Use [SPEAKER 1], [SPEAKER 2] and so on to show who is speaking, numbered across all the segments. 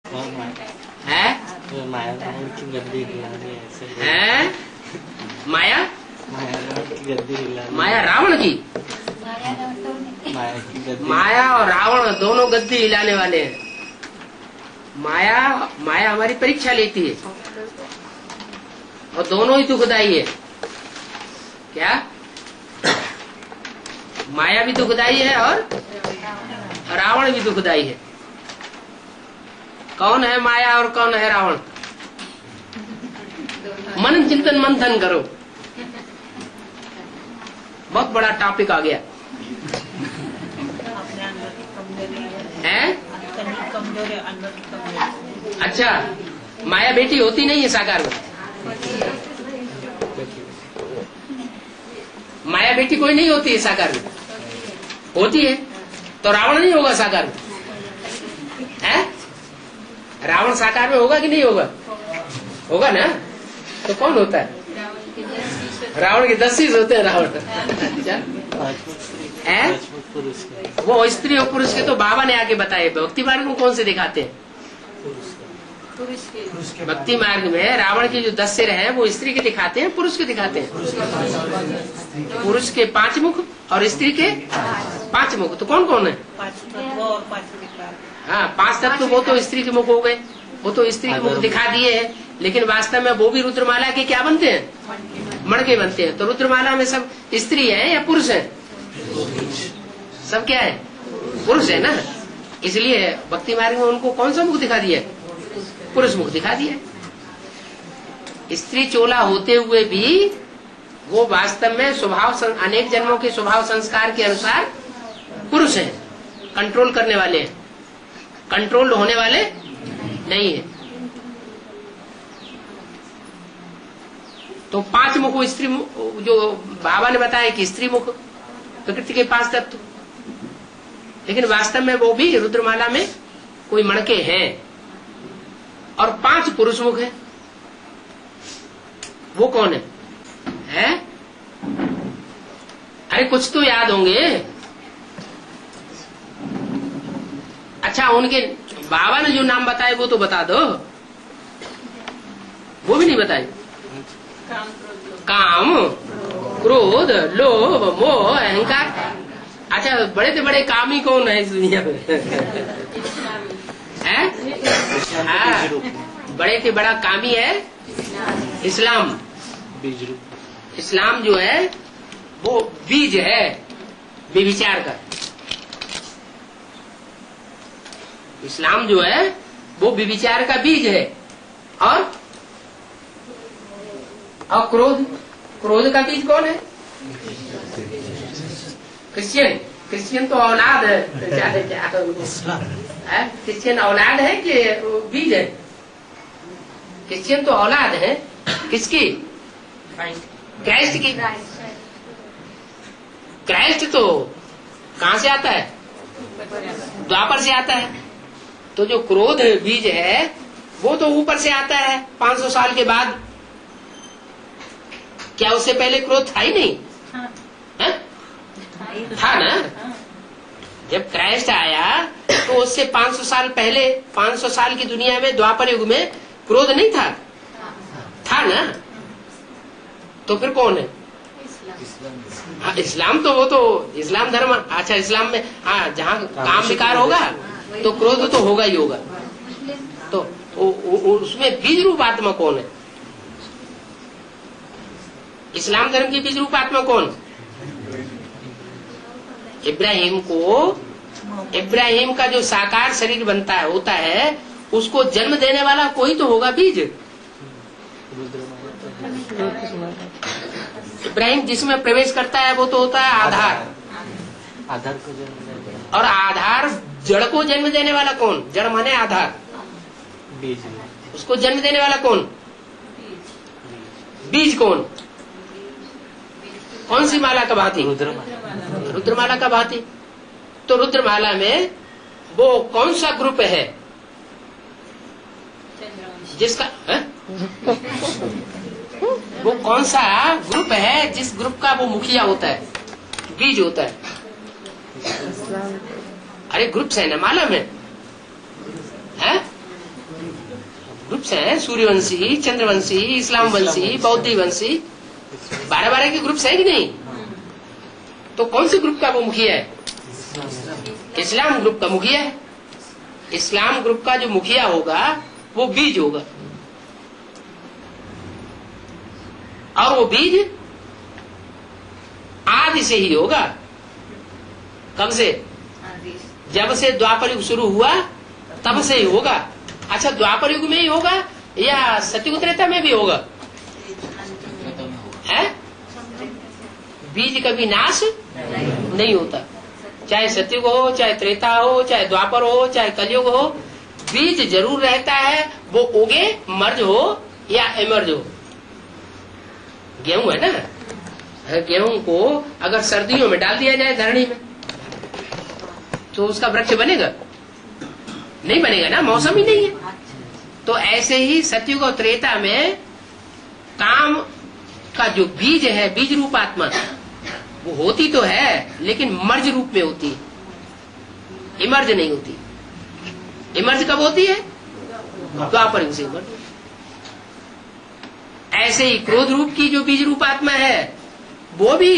[SPEAKER 1] है?
[SPEAKER 2] माया रावण की गद्दी हिलाने ऐसे
[SPEAKER 1] है? माया
[SPEAKER 2] गद्दी हिलाने
[SPEAKER 1] माया रावण की
[SPEAKER 2] माया की गद्दी
[SPEAKER 1] माया और रावण दोनों गद्दी हिलाने वाले हैं। माया हमारी परीक्षा लेती है और दोनों ही दुखदाई है। क्या? माया भी दुखदाई है और रावण भी दुखदाई है। कौन है माया और कौन है रावण? मन चिंतन मंथन करो, बहुत बड़ा टॉपिक आ गया है। अच्छा, माया बेटी होती नहीं है साकार में? माया बेटी कोई नहीं होती है साकार में? होती है तो रावण नहीं होगा साकार में? है? रावण साकार में होगा कि नहीं होगा? होगा ना। तो कौन होता है? रावण के 10 चीज होते हैं रावण। अच्छा, है? वो स्त्री और पुरुष के तो बाबा ने आके बताए। भक्ति मार्ग में कौन से दिखाते हैं? भक्ति मार्ग में रावण के जो 10 सिर हैं वो स्त्री के दिखाते हैं, पुरुष के दिखाते हैं। पुरुष के 5 मुख और स्त्री के 5 मुख। तो कौन कौन है? हाँ, 5 तत्व वो तो स्त्री के मुख हो गए, वो तो स्त्री के मुख दिखा दिए हैं। लेकिन वास्तव में वो भी रुद्रमाला के क्या बनते हैं? मणके बनते हैं। तो रुद्रमाला में सब स्त्री है या पुरुष है? सब क्या है? पुरुष है ना। इसलिए भक्ति मार्ग में उनको कौन सा मुख दिखा दिया? पुरुष मुख दिखा दिया। स्त्री चोला होते हुए भी वो वास्तव में स्वभाव अनेक जन्मों के स्वभाव संस्कार के अनुसार पुरुष है, कंट्रोल करने वाले हैं, कंट्रोल होने वाले नहीं है। तो 5 मुख स्त्री मुख, जो बाबा ने बताया कि स्त्री मुख प्रकृति के 5 तत्व, लेकिन वास्तव में वो भी रुद्रमाला में कोई मणके हैं। और 5 पुरुष मुख है। वो कौन है? अरे कुछ तो याद होंगे। अच्छा, उनके बाबा ने जो नाम बताए वो तो बता दो। वो भी नहीं बताए। काम, क्रोध, लोभ, मोह, अहंकार। अच्छा, बड़े से बड़े कामी कौन है इस दुनिया में? है? बड़े से बड़ा कामी है इस्लाम। इस्लाम जो है वो बीज है व्यभिचार का। इस्लाम जो है वो व्यभिचार का बीज है। और क्रोध का बीज कौन है? क्रिश्चियन तो औलाद है। क्रिश्चियन औलाद है कि बीज है? क्रिश्चियन तो औलाद है किसकी? क्राइस्ट की। क्राइस्ट तो कहाँ से आता है? द्वापर से आता है। तो जो क्रोध बीज है वो तो ऊपर से आता है 500 साल के बाद। क्या उससे पहले क्रोध था ही नहीं? था ना। जब क्राइस्ट आया तो उससे 500 साल पहले, 500 साल की दुनिया में द्वापर युग में क्रोध नहीं था? था ना। तो फिर कौन है? हाँ, इस्लाम तो वो तो इस्लाम धर्म। अच्छा, इस्लाम में हाँ, जहाँ काम विकार होगा तो क्रोध तो होगा ही होगा। तो उसमें बीज रूप आत्मा कौन है? इस्लाम धर्म की बीज रूप आत्मा कौन? इब्राहिम का जो साकार शरीर बनता है होता है, उसको जन्म देने वाला कोई तो होगा बीज। इब्राहिम जिसमें प्रवेश करता है वो तो होता है आधार।
[SPEAKER 2] आधार को जन्म।
[SPEAKER 1] और आधार जड़ को जन्म देने वाला कौन? जड़ माने आधार,
[SPEAKER 2] बीज।
[SPEAKER 1] उसको जन्म देने वाला कौन? बीज कौन? कौन सी माला का भांति? रुद्रमाला का भांति। तो रुद्रमाला में वो कौन सा ग्रुप है जिसका वो कौन सा ग्रुप है जिस ग्रुप का वो मुखिया होता है, बीज होता है? अरे ग्रुप्स है ना माला में, है? ग्रुप्स हैं, सूर्यवंशी, चंद्रवंशी, इस्लाम वंशी, बौद्धी वंशी, 12-12 के ग्रुप्स है कि नहीं? तो कौन से ग्रुप का वो मुखिया है? इस्लाम ग्रुप का मुखिया है। इस्लाम ग्रुप का जो मुखिया होगा वो बीज होगा, और वो बीज आदि से ही होगा। कब से? जब से द्वापर युग शुरू हुआ तब से ही होगा। अच्छा, द्वापर युग में ही होगा या सतयुग त्रेता में भी होगा? है? बीज कभी नाश नहीं होता, चाहे सतयुग हो, चाहे त्रेता हो, चाहे द्वापर हो, चाहे कलयुग हो, बीज जरूर रहता है। वो उगे, मर्ज हो या इमर्ज हो। गेहूं है ना, गेहूं को अगर सर्दियों में डाल दिया जाए धरणी में तो उसका वृक्ष बनेगा? नहीं बनेगा ना, मौसम ही नहीं है। तो ऐसे ही सतयुग और त्रेता में काम का जो बीज है, बीज रूप आत्मा, वो होती तो है लेकिन मर्ज रूप में होती है, इमर्ज नहीं होती। इमर्ज कब होती है? द्वापर युग से इमर्ज। ऐसे ही क्रोध रूप की जो बीज रूप आत्मा है वो भी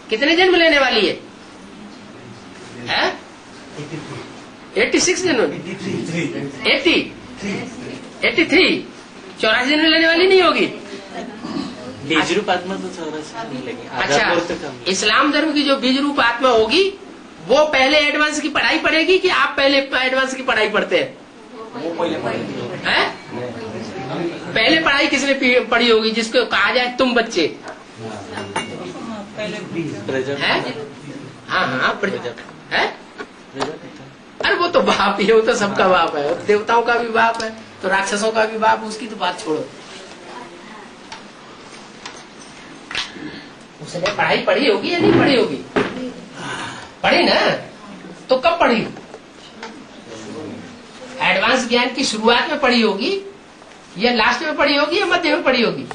[SPEAKER 1] कितने जन्म लेने वाली है? 86 जन्म, 83, 84 जन्म लेने वाली नहीं होगी।
[SPEAKER 2] बीज रूप आत्मा तो 84 मिलेगी।
[SPEAKER 1] अच्छा, इस्लाम धर्म की जो बीज रूप आत्मा होगी वो पहले एडवांस की पढ़ाई पढ़ेगी कि आप पहले एडवांस की पढ़ाई पढ़ते हैं?
[SPEAKER 2] वो पहले
[SPEAKER 1] पहले पढ़ाई किसने पढ़ी होगी जिसको कहा जाए तुम बच्चे? है? हाँ, है? अरे वो तो बाप ही है, वो तो सबका बाप है, देवताओं का भी बाप है, तो राक्षसों का भी बाप, उसकी तो बात छोड़ो। उसने पढ़ाई पढ़ी होगी या नहीं पढ़ी होगी? पढ़ी ना, तो कब पढ़ी? एडवांस ज्ञान की शुरुआत में पढ़ी होगी या लास्ट में पढ़ी होगी या मध्य में पढ़ी होगी?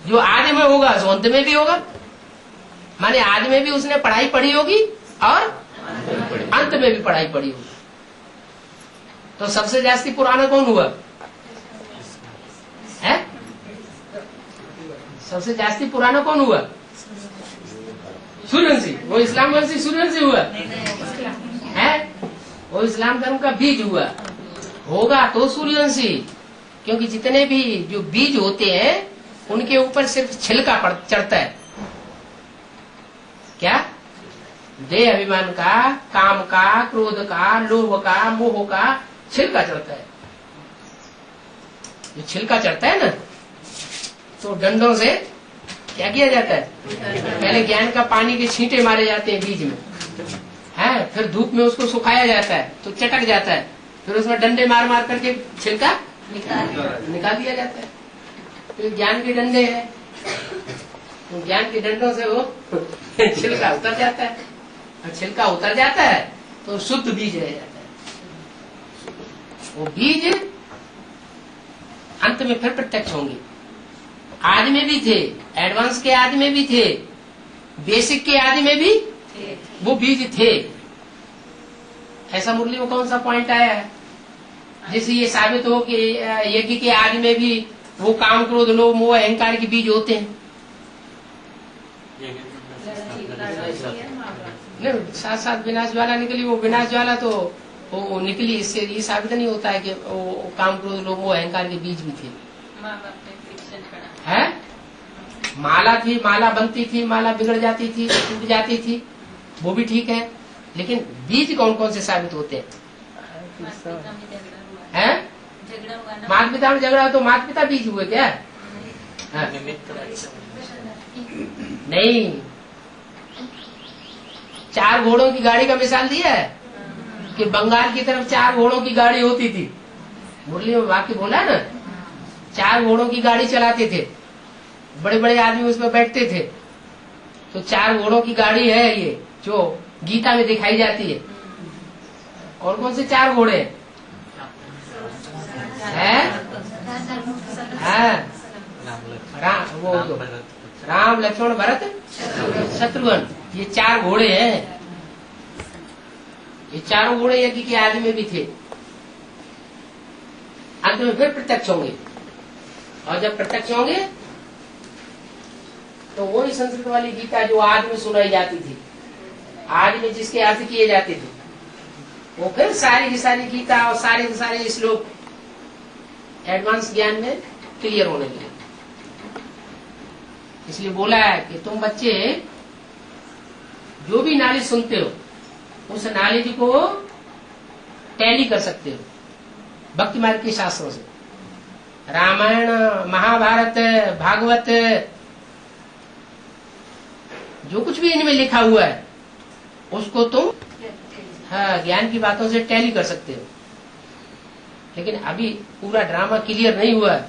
[SPEAKER 1] जो आदि में होगा सो अंत में भी होगा, माने आदि में भी उसने पढ़ाई पढ़ी होगी और अंत में भी पढ़ाई पढ़ी होगी। तो सबसे जास्ती पुराना कौन हुआ है? सबसे जास्ती पुराना कौन हुआ? सूर्यवंशी। वो इस्लाम वंशी सूर्यवंशी हुआ है, वो इस्लाम धर्म का बीज हुआ होगा तो सूर्यवंशी, क्योंकि जितने भी जो बीज होते हैं उनके ऊपर सिर्फ छिलका चढ़ता है। क्या? देह अभिमान का, काम का, क्रोध का, लोभ का, मोह का छिलका चढ़ता है। जो छिलका चढ़ता है ना, तो डंडों से क्या किया जाता है? पहले ज्ञान का पानी के छींटे मारे जाते हैं बीज में, है, फिर धूप में उसको सुखाया जाता है तो चटक जाता है, फिर उसमें डंडे मार मार करके छिलका निकाल दिया जाता है। तो ज्ञान के डंडे हैं, तो ज्ञान के डंडों से वो छिलका उतर जाता है, और छिलका उतर जाता है तो शुद्ध बीज रह जाता है। वो बीज अंत में फिर प्रत्यक्ष होंगे। आदि में भी थे, एडवांस के आदि में भी थे, बेसिक के आदि में भी वो बीज थे। ऐसा मुरली में कौन सा पॉइंट आया है जिससे ये साबित हो कि यज्ञ के आदि में भी वो काम, क्रोध, लोभ, मोह, अहंकार के बीज होते हैं? नहीं, साथ साथ विनाश ज्वाला निकली, वो विनाश ज्वाला तो वो निकली, इससे ये साबित नहीं होता है कि वो काम, क्रोध, लोभ, मोह, अहंकार के बीज भी थे। है? माला थी, माला बनती थी, माला बिगड़ जाती थी, टूट जाती थी, वो भी ठीक है, लेकिन बीज कौन कौन से साबित होते हैं? माता पिता में झगड़ा हो तो माता पिता बीज हुए क्या? नहीं, 4 घोड़ों की गाड़ी का मिसाल दिया है कि बंगाल की तरफ 4 घोड़ों की गाड़ी होती थी। मुरली में वाक्य बोला ना, 4 घोड़ों की गाड़ी चलाते थे, बड़े बड़े आदमी उसमें बैठते थे। तो 4 घोड़ों की गाड़ी है ये जो गीता में दिखाई जाती है। और कौन से 4 घोड़े हैं? वो राम, लक्ष्मण, भरत, शत्रुघ्न, ये 4 घोड़े हैं। ये 4 घोड़े यज्ञ के आदि में भी थे। अंत में फिर प्रत्यक्ष होंगे, और जब प्रत्यक्ष होंगे तो वही संस्कृत वाली गीता जो आदि में सुनाई जाती थी, आदि में जिसके अर्थ किए जाते थे, वो फिर सारी की सारी गीता और सारे के सारे श्लोक एडवांस ज्ञान में क्लियर होने लगे। इसलिए बोला है कि तुम बच्चे जो भी नॉलेज सुनते हो उस नॉलेज को टैली कर सकते हो भक्ति मार्ग के शास्त्रों से। रामायण, महाभारत, भागवत, जो कुछ भी इनमें लिखा हुआ है उसको तुम ज्ञान की बातों से टैली कर सकते हो। लेकिन अभी पूरा ड्रामा क्लियर नहीं हुआ है,